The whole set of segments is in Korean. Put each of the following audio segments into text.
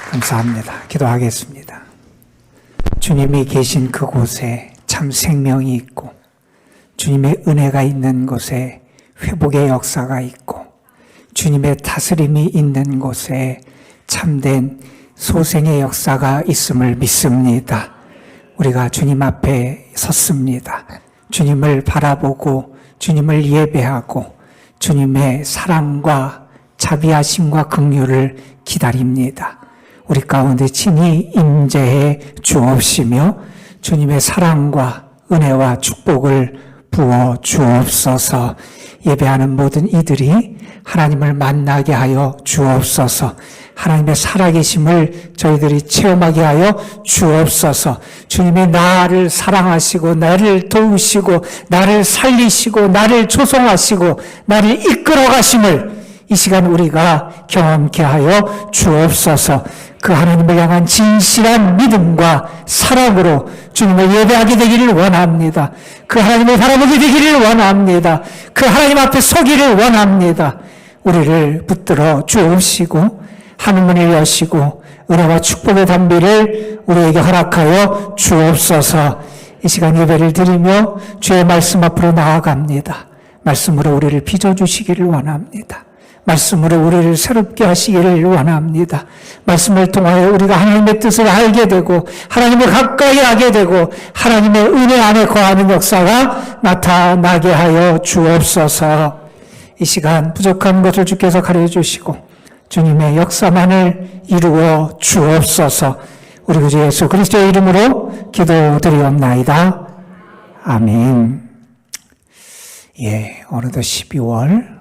감사합니다. 기도하겠습니다. 주님이 계신 그곳에 참 생명이 있고 주님의 은혜가 있는 곳에 회복의 역사가 있고 주님의 다스림이 있는 곳에 참된 소생의 역사가 있음을 믿습니다. 우리가 주님 앞에 섰습니다. 주님을 바라보고 주님을 예배하고 주님의 사랑과 자비하심과 긍휼을 기다립니다. 우리 가운데 친히 임재해 주옵시며 주님의 사랑과 은혜와 축복을 부어 주옵소서. 예배하는 모든 이들이 하나님을 만나게 하여 주옵소서. 하나님의 살아계심을 저희들이 체험하게 하여 주옵소서. 주님이 나를 사랑하시고 나를 도우시고 나를 살리시고 나를 조성하시고 나를 이끌어 가심을 이 시간 우리가 경험케 하여 주옵소서. 그 하나님을 향한 진실한 믿음과 사랑으로 주님을 예배하게 되기를 원합니다. 그 하나님을 바라보게 되기를 원합니다. 그 하나님 앞에 서기를 원합니다. 우리를 붙들어 주옵시고 하늘문을 여시고 은혜와 축복의 담비를 우리에게 허락하여 주옵소서. 이 시간 예배를 드리며 주의 말씀 앞으로 나아갑니다. 말씀으로 우리를 빚어주시기를 원합니다. 말씀으로 우리를 새롭게 하시기를 원합니다. 말씀을 통하여 우리가 하나님의 뜻을 알게 되고 하나님을 가까이 하게 되고 하나님의 은혜 안에 거하는 역사가 나타나게 하여 주옵소서. 이 시간 부족한 것을 주께서 가르쳐 주시고 주님의 역사만을 이루어 주옵소서. 우리 구주 예수 그리스도의 이름으로 기도드리옵나이다. 아멘. 어느덧 12월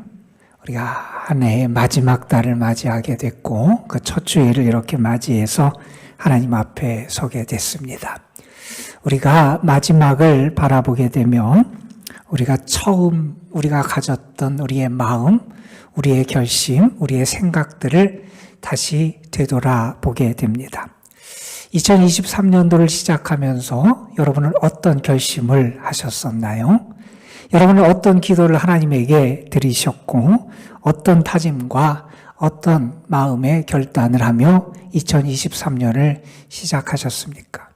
우리가 한 해의 마지막 달을 맞이하게 됐고 그 첫 주일을 이렇게 맞이해서 하나님 앞에 서게 됐습니다. 우리가 마지막을 바라보게 되면 우리가 처음 우리가 가졌던 우리의 마음, 우리의 결심, 우리의 생각들을 다시 되돌아보게 됩니다. 2023년도를 시작하면서 여러분은 어떤 결심을 하셨었나요? 여러분은 어떤 기도를 하나님에게 드리셨고 어떤 다짐과 어떤 마음의 결단을 하며 2023년을 시작하셨습니까?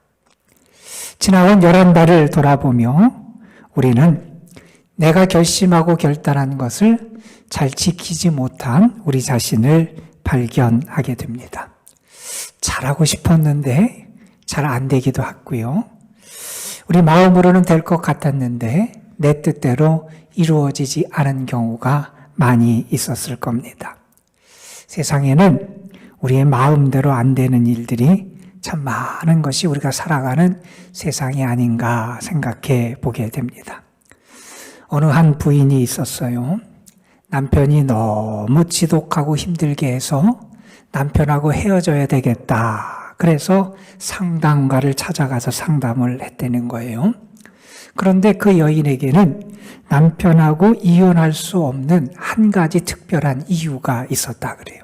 지나온 11달을 돌아보며 우리는 내가 결심하고 결단한 것을 잘 지키지 못한 우리 자신을 발견하게 됩니다. 잘하고 싶었는데 잘 안 되기도 했고요. 우리 마음으로는 될 것 같았는데 내 뜻대로 이루어지지 않은 경우가 많이 있었을 겁니다. 세상에는 우리의 마음대로 안 되는 일들이 참 많은 것이 우리가 살아가는 세상이 아닌가 생각해 보게 됩니다. 어느 한 부인이 있었어요. 남편이 너무 지독하고 힘들게 해서 남편하고 헤어져야 되겠다. 그래서 상담가를 찾아가서 상담을 했다는 거예요. 그런데 그 여인에게는 남편하고 이혼할 수 없는 한 가지 특별한 이유가 있었다 그래요.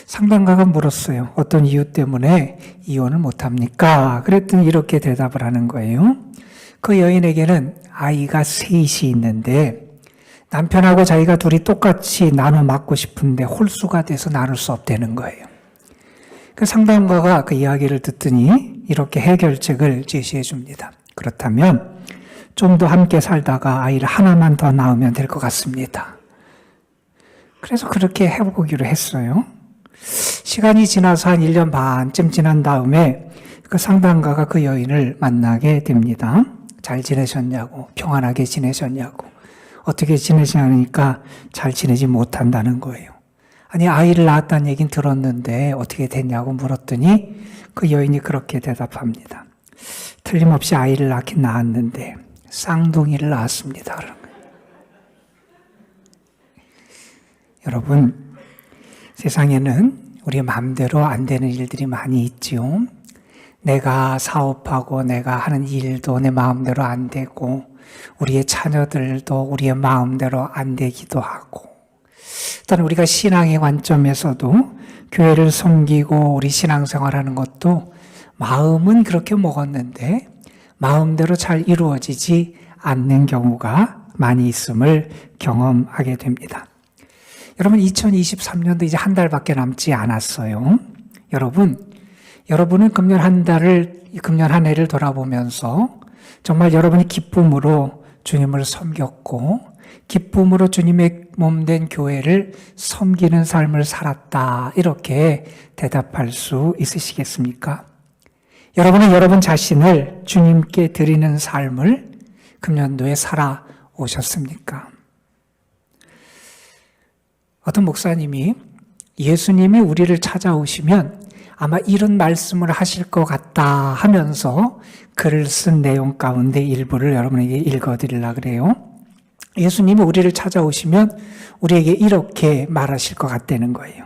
상담가가 물었어요. 어떤 이유 때문에 이혼을 못합니까? 그랬더니 이렇게 대답을 하는 거예요. 그 여인에게는 아이가 셋이 있는데 남편하고 자기가 둘이 똑같이 나눠 맡고 싶은데 홀수가 돼서 나눌 수 없다는 거예요. 그 상담가가 그 이야기를 듣더니 이렇게 해결책을 제시해 줍니다. 그렇다면 좀 더 함께 살다가 아이를 하나만 더 낳으면 될 것 같습니다. 그래서 그렇게 해보기로 했어요. 시간이 지나서 한 1년 반쯤 지난 다음에 그 상담가가 그 여인을 만나게 됩니다. 잘 지내셨냐고, 평안하게 지내셨냐고, 어떻게 지내시냐니까 잘 지내지 못한다는 거예요. 아니, 아이를 낳았다는 얘기는 들었는데 어떻게 됐냐고 물었더니 그 여인이 그렇게 대답합니다. 틀림없이 아이를 낳긴 낳았는데 쌍둥이를 낳았습니다. 여러분, 세상에는 우리 마음대로 안 되는 일들이 많이 있지요. 내가 사업하고 내가 하는 일도 내 마음대로 안 되고 우리의 자녀들도 우리의 마음대로 안 되기도 하고 일단 우리가 신앙의 관점에서도 교회를 섬기고 우리 신앙생활하는 것도 마음은 그렇게 먹었는데 마음대로 잘 이루어지지 않는 경우가 많이 있음을 경험하게 됩니다. 여러분, 2023년도 이제 한 달밖에 남지 않았어요. 여러분, 여러분은 금년 한 해를 돌아보면서 정말 여러분이 기쁨으로 주님을 섬겼고 기쁨으로 주님의 몸된 교회를 섬기는 삶을 살았다. 이렇게 대답할 수 있으시겠습니까? 여러분은 여러분 자신을 주님께 드리는 삶을 금년도에 살아오셨습니까? 어떤 목사님이 예수님이 우리를 찾아오시면 아마 이런 말씀을 하실 것 같다 하면서 글을 쓴 내용 가운데 일부를 여러분에게 읽어드리려고 그래요. 예수님이 우리를 찾아오시면 우리에게 이렇게 말하실 것 같다는 거예요.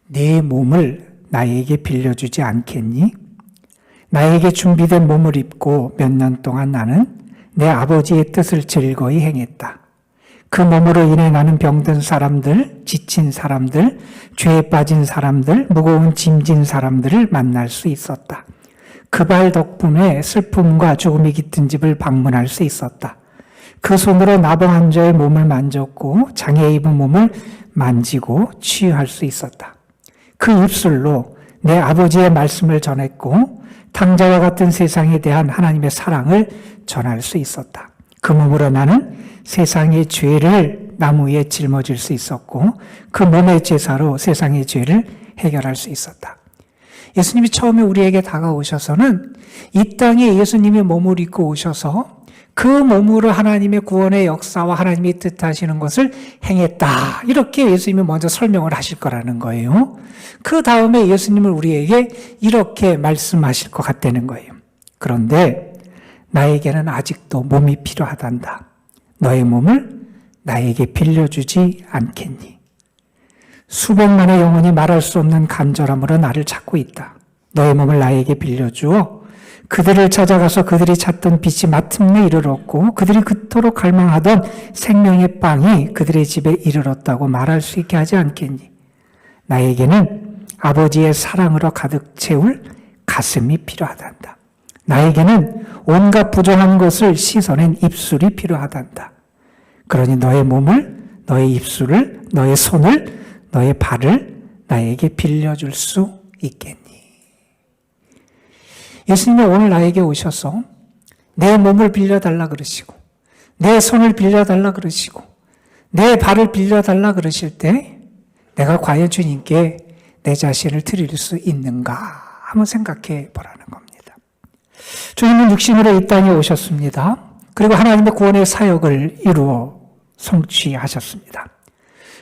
내 몸을 나에게 빌려주지 않겠니? 나에게 준비된 몸을 입고 몇 년 동안 나는 내 아버지의 뜻을 즐거이 행했다. 그 몸으로 인해 나는 병든 사람들, 지친 사람들, 죄에 빠진 사람들, 무거운 짐진 사람들을 만날 수 있었다. 그 발 덕분에 슬픔과 죽음이 깃든 집을 방문할 수 있었다. 그 손으로 나병 환자의 몸을 만졌고 장애 입은 몸을 만지고 치유할 수 있었다. 그 입술로 내 아버지의 말씀을 전했고 탕자와 같은 세상에 대한 하나님의 사랑을 전할 수 있었다. 그 몸으로 나는 세상의 죄를 나무 위에 짊어질 수 있었고 그 몸의 제사로 세상의 죄를 해결할 수 있었다. 예수님이 처음에 우리에게 다가오셔서는 이 땅에 예수님이 몸을 입고 오셔서 그 몸으로 하나님의 구원의 역사와 하나님이 뜻하시는 것을 행했다. 이렇게 예수님이 먼저 설명을 하실 거라는 거예요. 그 다음에 예수님은 우리에게 이렇게 말씀하실 것 같다는 거예요. 그런데 나에게는 아직도 몸이 필요하단다. 너의 몸을 나에게 빌려주지 않겠니? 수백만의 영혼이 말할 수 없는 간절함으로 나를 찾고 있다. 너의 몸을 나에게 빌려주어 그들을 찾아가서 그들이 찾던 빛이 마침내 이르렀고 그들이 그토록 갈망하던 생명의 빵이 그들의 집에 이르렀다고 말할 수 있게 하지 않겠니? 나에게는 아버지의 사랑으로 가득 채울 가슴이 필요하단다. 나에게는 온갖 부정한 것을 씻어낸 입술이 필요하단다. 그러니 너의 몸을, 너의 입술을, 너의 손을, 너의 발을 나에게 빌려줄 수 있겠니? 예수님이 오늘 나에게 오셔서 내 몸을 빌려달라 그러시고 내 손을 빌려달라 그러시고 내 발을 빌려달라 그러실 때 내가 과연 주님께 내 자신을 드릴 수 있는가 한번 생각해 보라는 겁니다. 주님은 육신으로 이 땅에 오셨습니다. 그리고 하나님의 구원의 사역을 이루어 성취하셨습니다.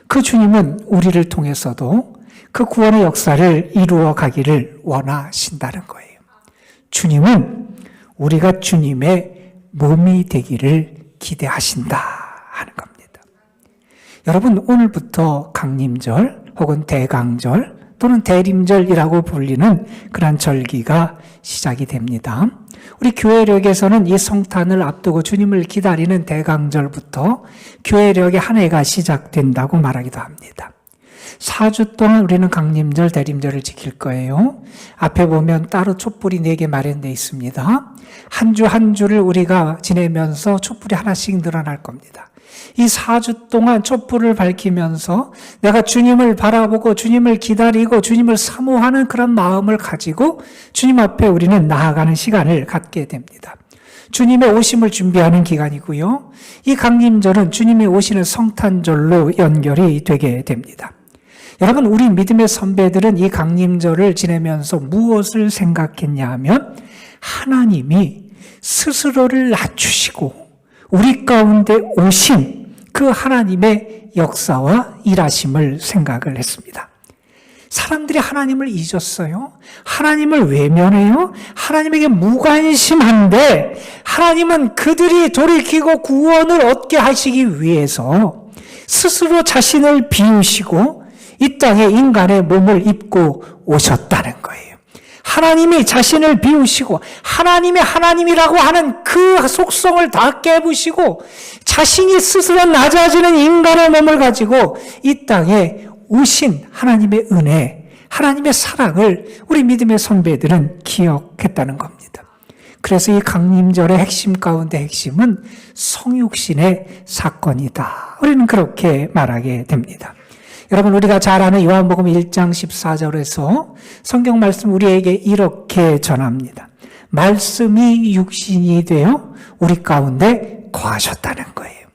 그 주님은 우리를 통해서도 그 구원의 역사를 이루어 가기를 원하신다는 거예요. 주님은 우리가 주님의 몸이 되기를 기대하신다 하는 겁니다. 여러분, 오늘부터 강림절 혹은 대강절 또는 대림절이라고 불리는 그런 절기가 시작이 됩니다. 우리 교회력에서는 이 성탄을 앞두고 주님을 기다리는 대강절부터 교회력의 한 해가 시작된다고 말하기도 합니다. 4주 동안 우리는 강림절, 대림절을 지킬 거예요. 앞에 보면 따로 촛불이 4개 마련되어 있습니다. 한 주 한 주를 우리가 지내면서 촛불이 하나씩 늘어날 겁니다. 이 4주 동안 촛불을 밝히면서 내가 주님을 바라보고 주님을 기다리고 주님을 사모하는 그런 마음을 가지고 주님 앞에 우리는 나아가는 시간을 갖게 됩니다. 주님의 오심을 준비하는 기간이고요. 이 강림절은 주님이 오시는 성탄절로 연결이 되게 됩니다. 여러분, 우리 믿음의 선배들은 이 강림절을 지내면서 무엇을 생각했냐 하면 하나님이 스스로를 낮추시고 우리 가운데 오신 그 하나님의 역사와 일하심을 생각을 했습니다. 사람들이 하나님을 잊었어요. 하나님을 외면해요. 하나님에게 무관심한데 하나님은 그들이 돌이키고 구원을 얻게 하시기 위해서 스스로 자신을 비우시고 이 땅에 인간의 몸을 입고 오셨다는 거예요. 하나님이 자신을 비우시고 하나님의 하나님이라고 하는 그 속성을 다 깨부시고 자신이 스스로 낮아지는 인간의 몸을 가지고 이 땅에 오신 하나님의 은혜, 하나님의 사랑을 우리 믿음의 선배들은 기억했다는 겁니다. 그래서 이 강림절의 핵심 가운데 핵심은 성육신의 사건이다. 우리는 그렇게 말하게 됩니다. 여러분, 우리가 잘 아는 요한복음 1장 14절에서 성경 말씀 우리에게 이렇게 전합니다. 말씀이 육신이 되어 우리 가운데 거하셨다는 거예요.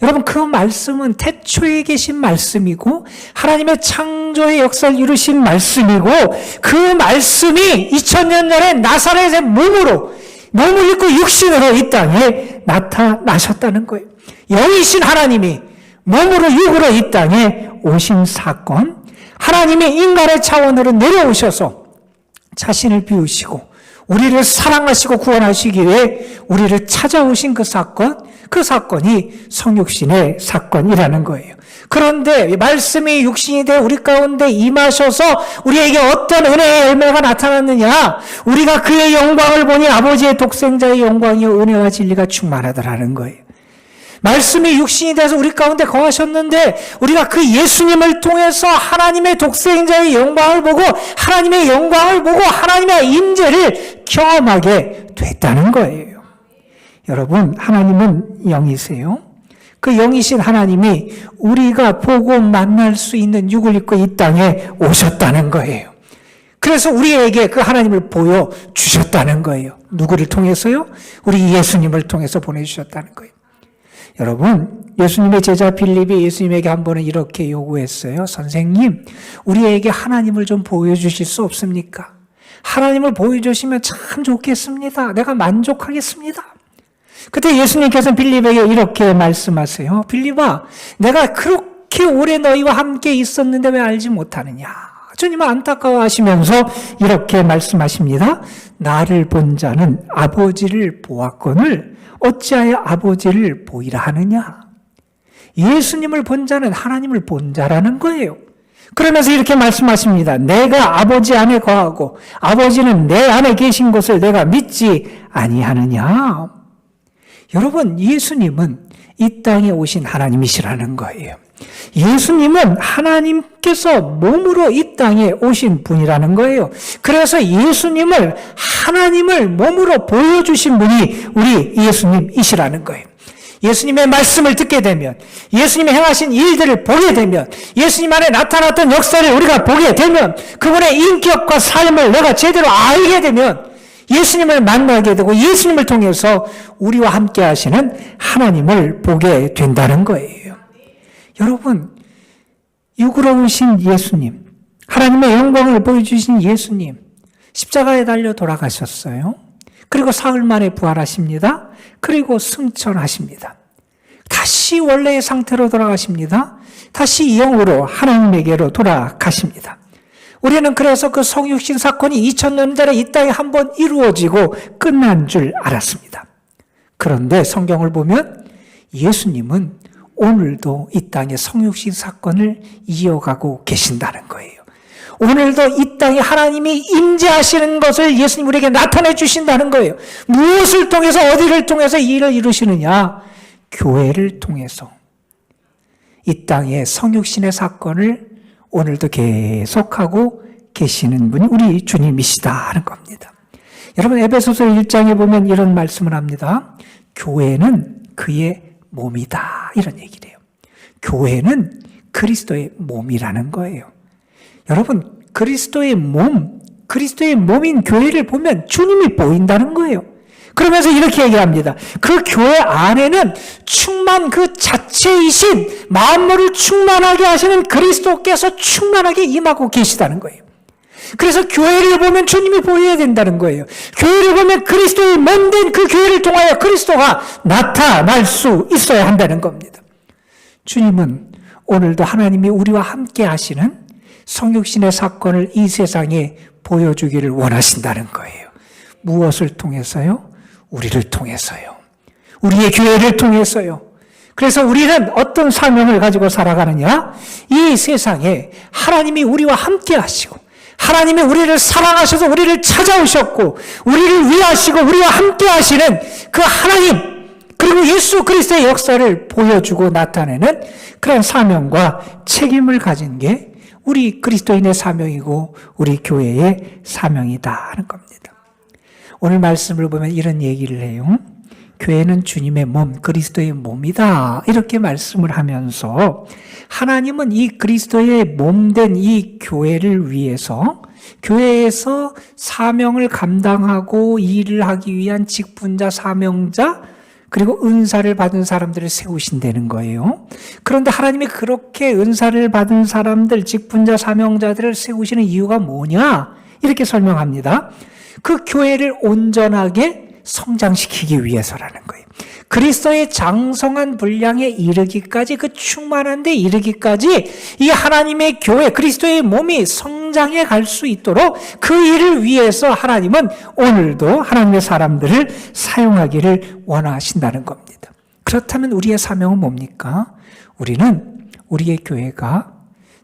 여러분, 그 말씀은 태초에 계신 말씀이고 하나님의 창조의 역사를 이루신 말씀이고, 그 말씀이 2000년 전에 나사렛의 몸을 입고 육신으로 이 땅에 나타나셨다는 거예요. 영이신 하나님이 몸으로 육으로 이 땅에 오신 사건, 하나님이 인간의 차원으로 내려오셔서 자신을 비우시고 우리를 사랑하시고 구원하시기 위해 우리를 찾아오신 그 사건, 그 사건이 성육신의 사건이라는 거예요. 그런데 말씀이 육신이 되어 우리 가운데 임하셔서 우리에게 어떤 은혜의 열매가 나타났느냐? 우리가 그의 영광을 보니 아버지의 독생자의 영광이요 은혜와 진리가 충만하더라는 거예요. 말씀이 육신이 돼서 우리 가운데 거하셨는데 우리가 그 예수님을 통해서 하나님의 독생자의 영광을 보고 하나님의 영광을 보고 하나님의 임재를 경험하게 됐다는 거예요. 여러분, 하나님은 영이세요. 그 영이신 하나님이 우리가 보고 만날 수 있는 육을 입고 이 땅에 오셨다는 거예요. 그래서 우리에게 그 하나님을 보여주셨다는 거예요. 누구를 통해서요? 우리 예수님을 통해서 보내주셨다는 거예요. 여러분, 예수님의 제자 빌립이 예수님에게 한 번은 이렇게 요구했어요. 선생님, 우리에게 하나님을 좀 보여주실 수 없습니까? 하나님을 보여주시면 참 좋겠습니다. 내가 만족하겠습니다. 그때 예수님께서는 빌립에게 이렇게 말씀하세요. 빌립아, 내가 그렇게 오래 너희와 함께 있었는데 왜 알지 못하느냐? 주님은 안타까워하시면서 이렇게 말씀하십니다. 나를 본 자는 아버지를 보았거늘 어찌하여 아버지를 보이라 하느냐? 예수님을 본 자는 하나님을 본 자라는 거예요. 그러면서 이렇게 말씀하십니다. 내가 아버지 안에 거하고 아버지는 내 안에 계신 것을 내가 믿지 아니하느냐? 여러분, 예수님은 이 땅에 오신 하나님이시라는 거예요. 예수님은 하나님께서 몸으로 이 땅에 오신 분이라는 거예요. 그래서 예수님을, 하나님을 몸으로 보여주신 분이 우리 예수님이시라는 거예요. 예수님의 말씀을 듣게 되면, 예수님이 행하신 일들을 보게 되면, 예수님 안에 나타났던 역사를 우리가 보게 되면, 그분의 인격과 삶을 내가 제대로 알게 되면 예수님을 만나게 되고 예수님을 통해서 우리와 함께 하시는 하나님을 보게 된다는 거예요. 여러분, 육으로 오신 예수님, 하나님의 영광을 보여주신 예수님, 십자가에 달려 돌아가셨어요. 그리고 사흘 만에 부활하십니다. 그리고 승천하십니다. 다시 원래의 상태로 돌아가십니다. 다시 영으로 하나님에게로 돌아가십니다. 우리는 그래서 그 성육신 사건이 2000년 전에 이 땅에 한번 이루어지고 끝난 줄 알았습니다. 그런데 성경을 보면 예수님은 오늘도 이 땅에 성육신 사건을 이어가고 계신다는 거예요. 오늘도 이 땅에 하나님이 임재하시는 것을 예수님 우리에게 나타내 주신다는 거예요. 무엇을 통해서, 어디를 통해서 이 일을 이루시느냐? 교회를 통해서 이 땅에 성육신의 사건을 오늘도 계속하고 계시는 분이 우리 주님이시다는 겁니다. 여러분, 에베소서 1장에 보면 이런 말씀을 합니다. 교회는 그의 몸이다, 이런 얘기를 해요. 교회는 그리스도의 몸이라는 거예요. 여러분, 그리스도의 몸인 교회를 보면 주님이 보인다는 거예요. 그러면서 이렇게 얘기합니다. 그 교회 안에는 충만 그 자체이신 만물을 충만하게 하시는 그리스도께서 충만하게 임하고 계시다는 거예요. 그래서 교회를 보면 주님이 보여야 된다는 거예요. 교회를 보면 그리스도의 몸된 그 교회를 통하여 그리스도가 나타날 수 있어야 한다는 겁니다. 주님은 오늘도 하나님이 우리와 함께 하시는 성육신의 사건을 이 세상에 보여주기를 원하신다는 거예요. 무엇을 통해서요? 우리를 통해서요. 우리의 교회를 통해서요. 그래서 우리는 어떤 사명을 가지고 살아가느냐? 이 세상에 하나님이 우리와 함께 하시고 하나님이 우리를 사랑하셔서 우리를 찾아오셨고 우리를 위하시고 우리와 함께 하시는 그 하나님, 그리고 예수 그리스도의 역사를 보여주고 나타내는 그런 사명과 책임을 가진 게 우리 그리스도인의 사명이고 우리 교회의 사명이다 하는 겁니다. 오늘 말씀을 보면 이런 얘기를 해요. 교회는 주님의 몸, 그리스도의 몸이다. 이렇게 말씀을 하면서 하나님은 이 그리스도의 몸된 이 교회를 위해서 교회에서 사명을 감당하고 일을 하기 위한 직분자, 사명자, 그리고 은사를 받은 사람들을 세우신다는 거예요. 그런데 하나님이 그렇게 은사를 받은 사람들, 직분자, 사명자들을 세우시는 이유가 뭐냐? 이렇게 설명합니다. 그 교회를 온전하게 성장시키기 위해서라는 거예요. 그리스도의 장성한 분량에 이르기까지, 그 충만한 데 이르기까지 이 하나님의 교회, 그리스도의 몸이 성장해 갈 수 있도록 그 일을 위해서 하나님은 오늘도 하나님의 사람들을 사용하기를 원하신다는 겁니다. 그렇다면 우리의 사명은 뭡니까? 우리는 우리의 교회가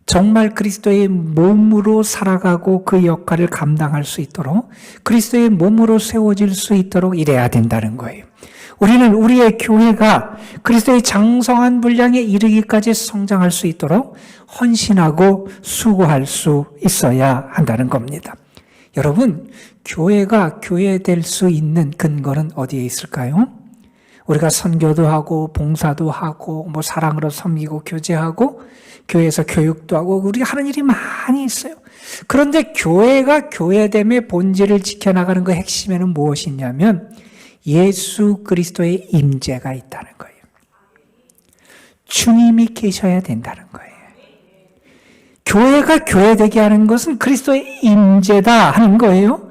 정말 그리스도의 몸으로 살아가고 그 역할을 감당할 수 있도록, 그리스도의 몸으로 세워질 수 있도록 일해야 된다는 거예요. 우리는 우리의 교회가 그리스도의 장성한 분량에 이르기까지 성장할 수 있도록 헌신하고 수고할 수 있어야 한다는 겁니다. 여러분, 교회가 교회될 수 있는 근거는 어디에 있을까요? 우리가 선교도 하고 봉사도 하고 사랑으로 섬기고 교제하고 교회에서 교육도 하고 우리 하는 일이 많이 있어요. 그런데 교회가 교회됨의 본질을 지켜나가는 그 핵심에는 무엇이 있냐면 예수 그리스도의 임재가 있다는 거예요. 주님이 계셔야 된다는 거예요. 교회가 교회되게 하는 것은 그리스도의 임재다 하는 거예요.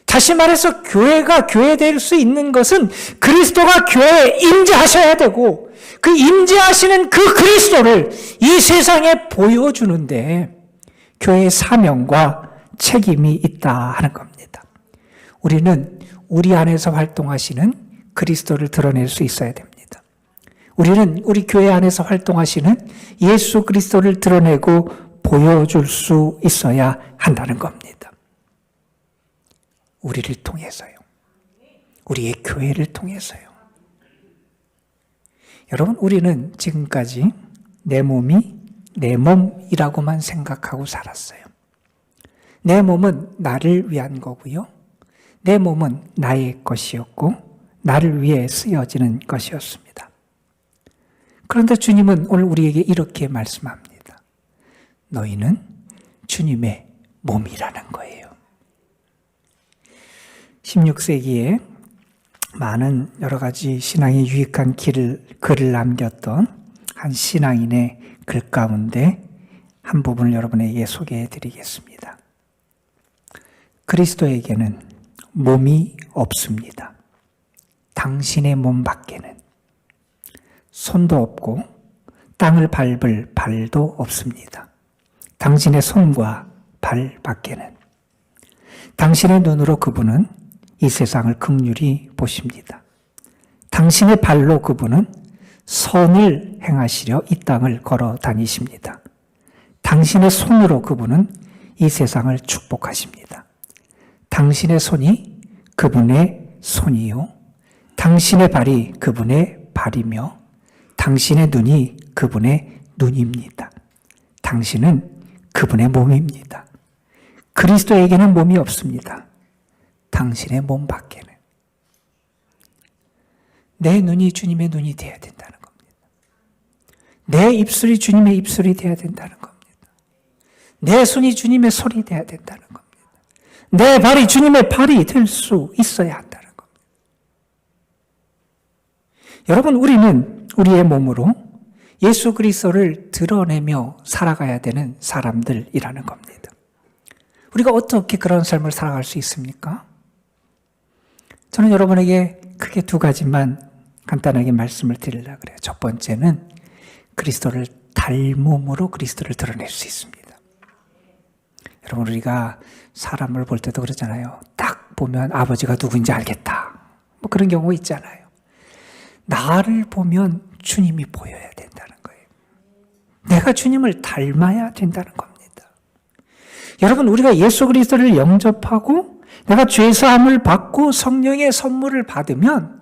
다시 말해서 교회가 교회될 수 있는 것은 그리스도가 교회에 임재하셔야 되고 그 임재하시는 그 그리스도를 이 세상에 보여주는데 교회의 사명과 책임이 있다 하는 겁니다. 우리는 우리 안에서 활동하시는 그리스도를 드러낼 수 있어야 됩니다. 우리는 우리 교회 안에서 활동하시는 예수 그리스도를 드러내고 보여줄 수 있어야 한다는 겁니다. 우리를 통해서요. 우리의 교회를 통해서요. 여러분, 우리는 지금까지 내 몸이 내 몸이라고만 생각하고 살았어요. 내 몸은 나를 위한 거고요. 내 몸은 나의 것이었고 나를 위해 쓰여지는 것이었습니다. 그런데 주님은 오늘 우리에게 이렇게 말씀합니다. 너희는 주님의 몸이라는 거예요. 16세기에 많은 여러 가지 신앙에 유익한 글을 남겼던 한 신앙인의 글 가운데 한 부분을 여러분에게 소개해 드리겠습니다. 그리스도에게는 몸이 없습니다. 당신의 몸 밖에는 손도 없고 땅을 밟을 발도 없습니다. 당신의 손과 발 밖에는 당신의 눈으로 그분은 이 세상을 긍휼히 보십니다. 당신의 발로 그분은 선을 행하시려 이 땅을 걸어 다니십니다. 당신의 손으로 그분은 이 세상을 축복하십니다. 당신의 손이 그분의 손이요. 당신의 발이 그분의 발이며 당신의 눈이 그분의 눈입니다. 당신은 그분의 몸입니다. 그리스도에게는 몸이 없습니다. 당신의 몸 밖에는. 내 눈이 주님의 눈이 되어야 된다는 겁니다. 내 입술이 주님의 입술이 되어야 된다는 겁니다. 내 손이 주님의 손이 되어야 된다는 겁니다. 내 발이 주님의 발이 될 수 있어야 한다는 겁니다. 여러분, 우리는 우리의 몸으로 예수 그리스도를 드러내며 살아가야 되는 사람들이라는 겁니다. 우리가 어떻게 그런 삶을 살아갈 수 있습니까? 저는 여러분에게 크게 두 가지만 간단하게 말씀을 드리려고 그래요. 첫 번째는 그리스도를 닮음으로 그리스도를 드러낼 수 있습니다. 여러분, 우리가 사람을 볼 때도 그러잖아요. 딱 보면 아버지가 누구인지 알겠다. 그런 경우 있잖아요. 나를 보면 주님이 보여야 된다는 거예요. 내가 주님을 닮아야 된다는 겁니다. 여러분, 우리가 예수 그리스도를 영접하고 내가 죄사함을 받고 성령의 선물을 받으면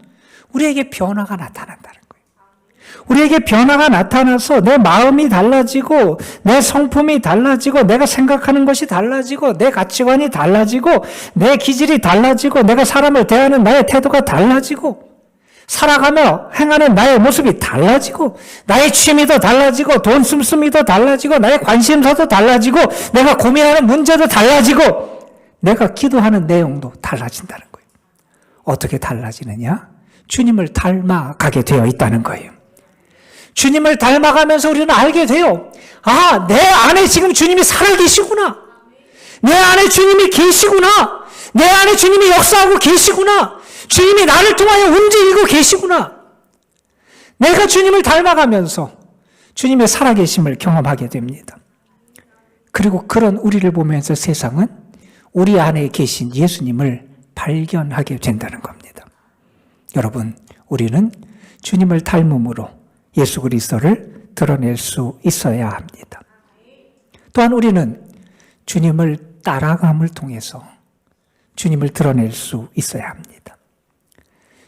우리에게 변화가 나타난다는 거예요. 우리에게 변화가 나타나서 내 마음이 달라지고 내 성품이 달라지고 내가 생각하는 것이 달라지고 내 가치관이 달라지고 내 기질이 달라지고 내가 사람을 대하는 나의 태도가 달라지고 살아가며 행하는 나의 모습이 달라지고 나의 취미도 달라지고 돈 씀씀이도 달라지고 나의 관심사도 달라지고 내가 고민하는 문제도 달라지고 내가 기도하는 내용도 달라진다는 거예요. 어떻게 달라지느냐? 주님을 닮아가게 되어 있다는 거예요. 주님을 닮아가면서 우리는 알게 돼요. 아, 내 안에 지금 주님이 살아계시구나. 내 안에 주님이 계시구나. 내 안에 주님이 역사하고 계시구나. 주님이 나를 통하여 움직이고 계시구나. 내가 주님을 닮아가면서 주님의 살아계심을 경험하게 됩니다. 그리고 그런 우리를 보면서 세상은 우리 안에 계신 예수님을 발견하게 된다는 겁니다. 여러분, 우리는 주님을 닮음으로 예수 그리스도를 드러낼 수 있어야 합니다. 또한 우리는 주님을 따라감을 통해서 주님을 드러낼 수 있어야 합니다.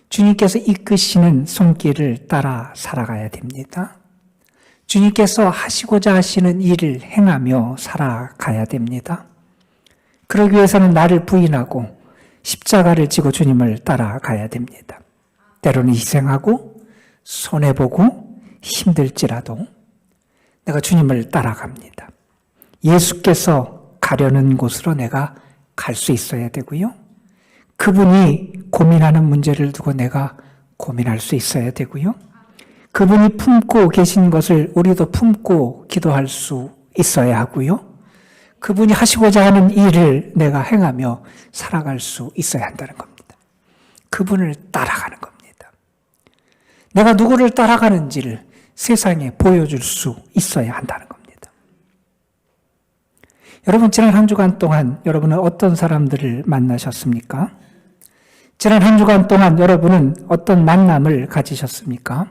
주님께서 이끄시는 손길을 따라 살아가야 됩니다. 주님께서 하시고자 하시는 일을 행하며 살아가야 됩니다. 그러기 위해서는 나를 부인하고 십자가를 지고 주님을 따라가야 됩니다. 때로는 희생하고 손해보고 힘들지라도 내가 주님을 따라갑니다. 예수께서 가려는 곳으로 내가 갈 수 있어야 되고요. 그분이 고민하는 문제를 두고 내가 고민할 수 있어야 되고요. 그분이 품고 계신 것을 우리도 품고 기도할 수 있어야 하고요. 그분이 하시고자 하는 일을 내가 행하며 살아갈 수 있어야 한다는 겁니다. 그분을 따라가는 겁니다. 내가 누구를 따라가는지를 세상에 보여줄 수 있어야 한다는 겁니다. 여러분, 지난 한 주간 동안 여러분은 어떤 사람들을 만나셨습니까? 지난 한 주간 동안 여러분은 어떤 만남을 가지셨습니까?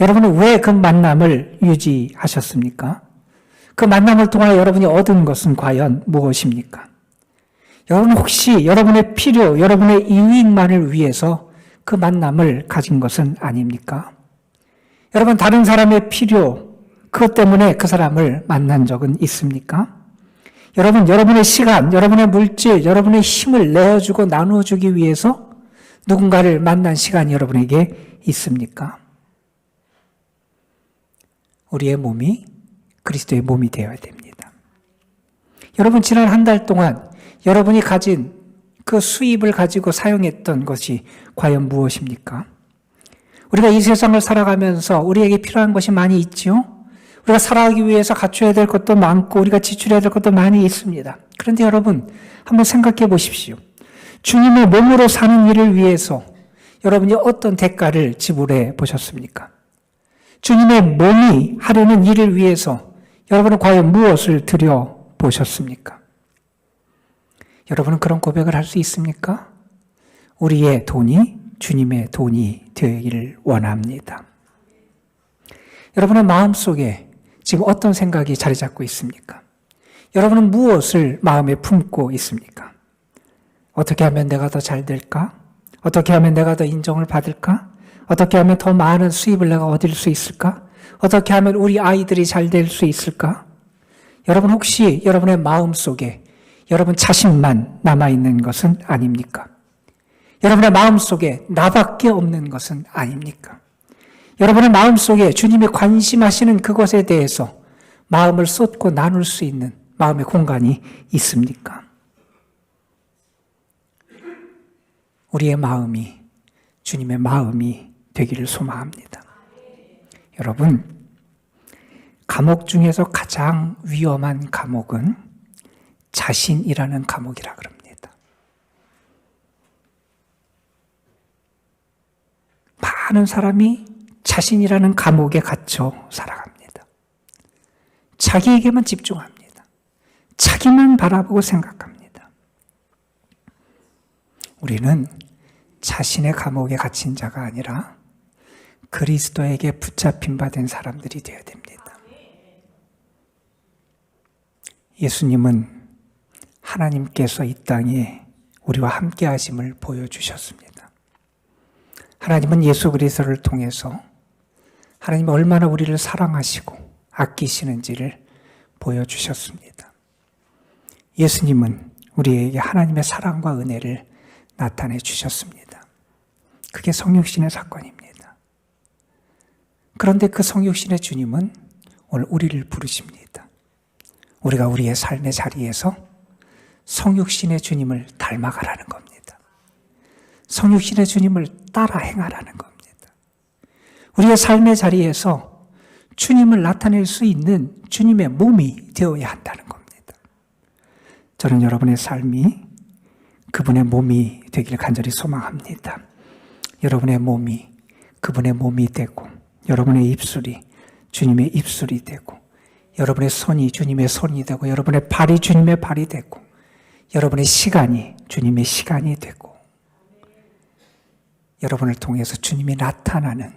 여러분은 왜 그 만남을 유지하셨습니까? 그 만남을 통하여 여러분이 얻은 것은 과연 무엇입니까? 여러분 혹시 여러분의 필요, 여러분의 이익만을 위해서 그 만남을 가진 것은 아닙니까? 여러분, 다른 사람의 필요, 그것 때문에 그 사람을 만난 적은 있습니까? 여러분, 여러분의 시간, 여러분의 물질, 여러분의 힘을 내어주고 나누어주기 위해서 누군가를 만난 시간이 여러분에게 있습니까? 우리의 몸이 그리스도의 몸이 되어야 됩니다. 여러분, 지난 한 달 동안 여러분이 가진 그 수입을 가지고 사용했던 것이 과연 무엇입니까? 우리가 이 세상을 살아가면서 우리에게 필요한 것이 많이 있지요? 우리가 살아가기 위해서 갖춰야 될 것도 많고 우리가 지출해야 될 것도 많이 있습니다. 그런데 여러분, 한번 생각해 보십시오. 주님의 몸으로 사는 일을 위해서 여러분이 어떤 대가를 지불해 보셨습니까? 주님의 몸이 하려는 일을 위해서 여러분은 과연 무엇을 드려 보셨습니까? 여러분은 그런 고백을 할 수 있습니까? 우리의 돈이 주님의 돈이 되기를 원합니다. 여러분의 마음속에 지금 어떤 생각이 자리 잡고 있습니까? 여러분은 무엇을 마음에 품고 있습니까? 어떻게 하면 내가 더 잘 될까? 어떻게 하면 내가 더 인정을 받을까? 어떻게 하면 더 많은 수입을 내가 얻을 수 있을까? 어떻게 하면 우리 아이들이 잘 될 수 있을까? 여러분 혹시 여러분의 마음속에 여러분 자신만 남아있는 것은 아닙니까? 여러분의 마음속에 나밖에 없는 것은 아닙니까? 여러분의 마음속에 주님이 관심하시는 그것에 대해서 마음을 쏟고 나눌 수 있는 마음의 공간이 있습니까? 우리의 마음이 주님의 마음이 되기를 소망합니다. 여러분, 감옥 중에서 가장 위험한 감옥은 자신이라는 감옥이라 그럽니다. 많은 사람이 자신이라는 감옥에 갇혀 살아갑니다. 자기에게만 집중합니다. 자기만 바라보고 생각합니다. 우리는 자신의 감옥에 갇힌 자가 아니라 그리스도에게 붙잡힌 바 된 사람들이 되어야 됩니다. 예수님은 하나님께서 이 땅에 우리와 함께 하심을 보여주셨습니다. 하나님은 예수 그리스도를 통해서 하나님이 얼마나 우리를 사랑하시고 아끼시는지를 보여주셨습니다. 예수님은 우리에게 하나님의 사랑과 은혜를 나타내 주셨습니다. 그게 성육신의 사건입니다. 그런데 그 성육신의 주님은 오늘 우리를 부르십니다. 우리가 우리의 삶의 자리에서 성육신의 주님을 닮아가라는 겁니다. 성육신의 주님을 따라 행하라는 겁니다. 우리의 삶의 자리에서 주님을 나타낼 수 있는 주님의 몸이 되어야 한다는 겁니다. 저는 여러분의 삶이 그분의 몸이 되기를 간절히 소망합니다. 여러분의 몸이 그분의 몸이 되고, 여러분의 입술이 주님의 입술이 되고, 여러분의 손이 주님의 손이 되고, 여러분의 발이 주님의 발이 되고, 여러분의 시간이 주님의 시간이 되고, 여러분을 통해서 주님이 나타나는,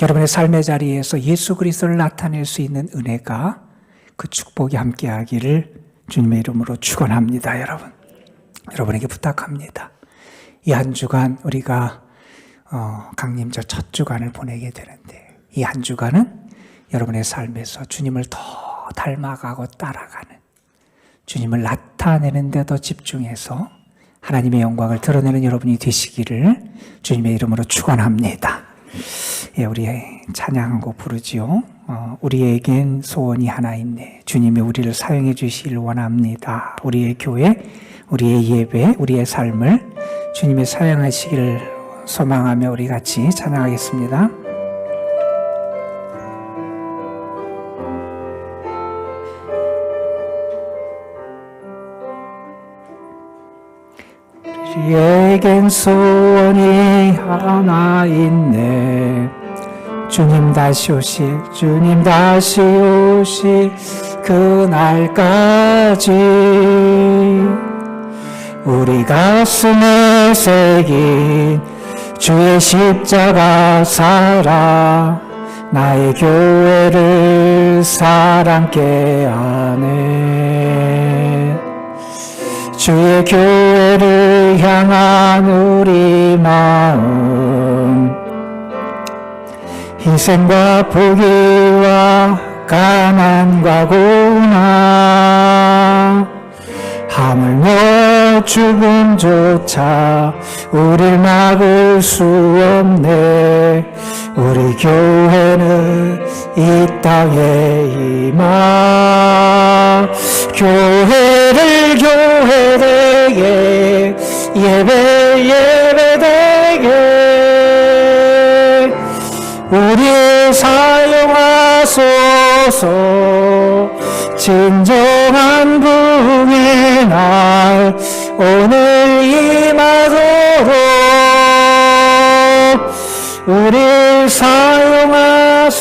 여러분의 삶의 자리에서 예수 그리스도를 나타낼 수 있는 은혜가, 그 축복이 함께하기를 주님의 이름으로 축원합니다. 여러분에게 부탁합니다. 이 한 주간 우리가 강림절 첫 주간을 보내게 되는데, 이 한 주간은 여러분의 삶에서 주님을 더 닮아가고 따라가는, 주님을 나타내는 데 더 집중해서 하나님의 영광을 드러내는 여러분이 되시기를 주님의 이름으로 축원합니다. 예, 우리 찬양 한 곡 부르지요. 우리에겐 소원이 하나 있네. 주님이 우리를 사용해 주시길 원합니다. 우리의 교회, 우리의 예배, 우리의 삶을 주님이 사용하시기를 소망하며 우리 같이 찬양하겠습니다. 우리에겐 소원이 하나 있네. 주님 다시 오실 그날까지 우리 가슴에 새긴 주의 십자가 살아 나의 교회를 사랑케 하네. 주의 교회를 향한 우리 마음, 희생과 포기와 가난과 고난, 하물며 죽음조차 우릴 막을 수 없네. 우리 교회는 이 땅에 임하. 교회를 교회되게, 예배 예배되게 우리 사용하소서. 진정한 부흥의 날 오늘 임하도록 우리 사용하소서.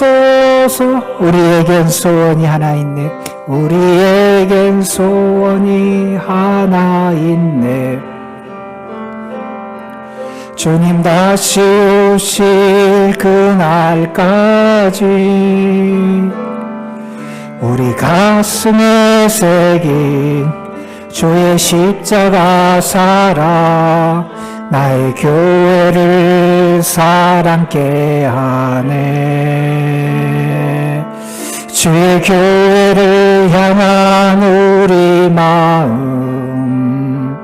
우리에겐 소원이 하나 있네. 우리에겐 소원이 하나 있네. 주님 다시 오실 그날까지 우리 가슴에 새긴 주의 십자가 살아 나의 교회를 사랑케 하네. 주의 교회를 향한 우리 마음,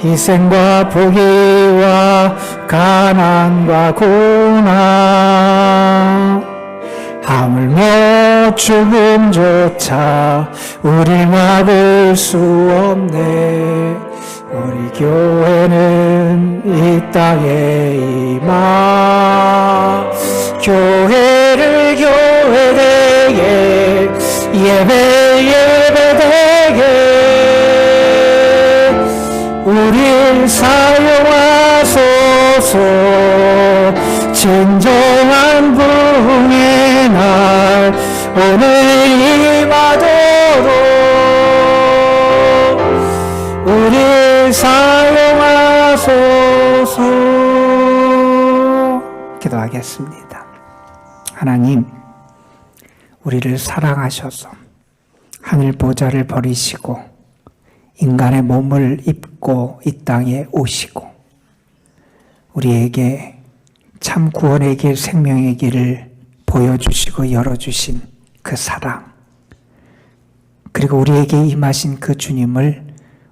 희생과 포기와 가난과 고난, 하물며 죽음조차 우릴 막을 수 없네. 우리 교회는 이 땅에 임하. 교회를 교회되게, 예배 예배되게 우릴 사용하소서. 진정한 부흥의 날 오늘 임하도록 우릴 사용하소서. 기도하겠습니다. 하나님, 우리를 사랑하셔서 하늘 보좌를 버리시고 인간의 몸을 입고 이 땅에 오시고 우리에게 참 구원의 길, 생명의 길을 보여주시고 열어주신 그 사랑, 그리고 우리에게 임하신 그 주님을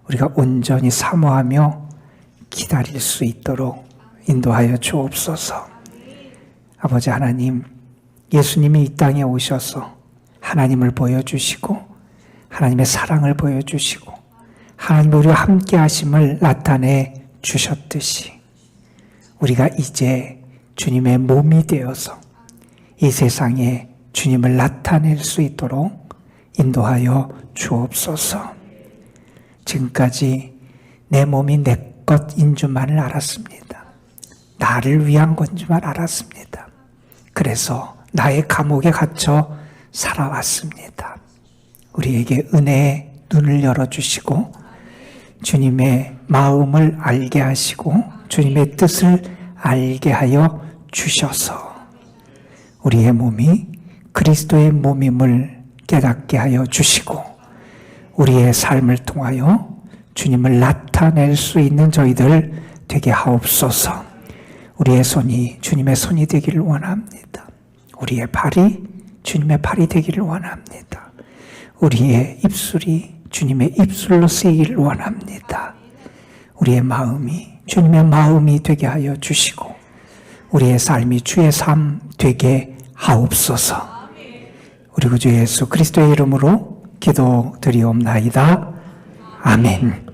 우리가 온전히 사모하며 기다릴 수 있도록 인도하여 주옵소서. 아버지 하나님, 예수님이 이 땅에 오셔서 하나님을 보여주시고 하나님의 사랑을 보여주시고 하나님 우리와 함께 하심을 나타내 주셨듯이 우리가 이제 주님의 몸이 되어서 이 세상에 주님을 나타낼 수 있도록 인도하여 주옵소서. 지금까지 내 몸이 내 것인 줄만을 알았습니다. 나를 위한 건 줄만 알았습니다. 그래서 나의 감옥에 갇혀 살아왔습니다. 우리에게 은혜의 눈을 열어주시고 주님의 마음을 알게 하시고 주님의 뜻을 알게 하여 주셔서 우리의 몸이 그리스도의 몸임을 깨닫게 하여 주시고 우리의 삶을 통하여 주님을 나타낼 수 있는 저희들 되게 하옵소서. 우리의 손이 주님의 손이 되기를 원합니다. 우리의 발이 주님의 발이 되기를 원합니다. 우리의 입술이 주님의 입술로 쓰이기를 원합니다. 우리의 마음이 주님의 마음이 되게 하여 주시고 우리의 삶이 주의 삶 되게 하옵소서. 우리 구주 예수 그리스도의 이름으로 기도드리옵나이다. 아멘.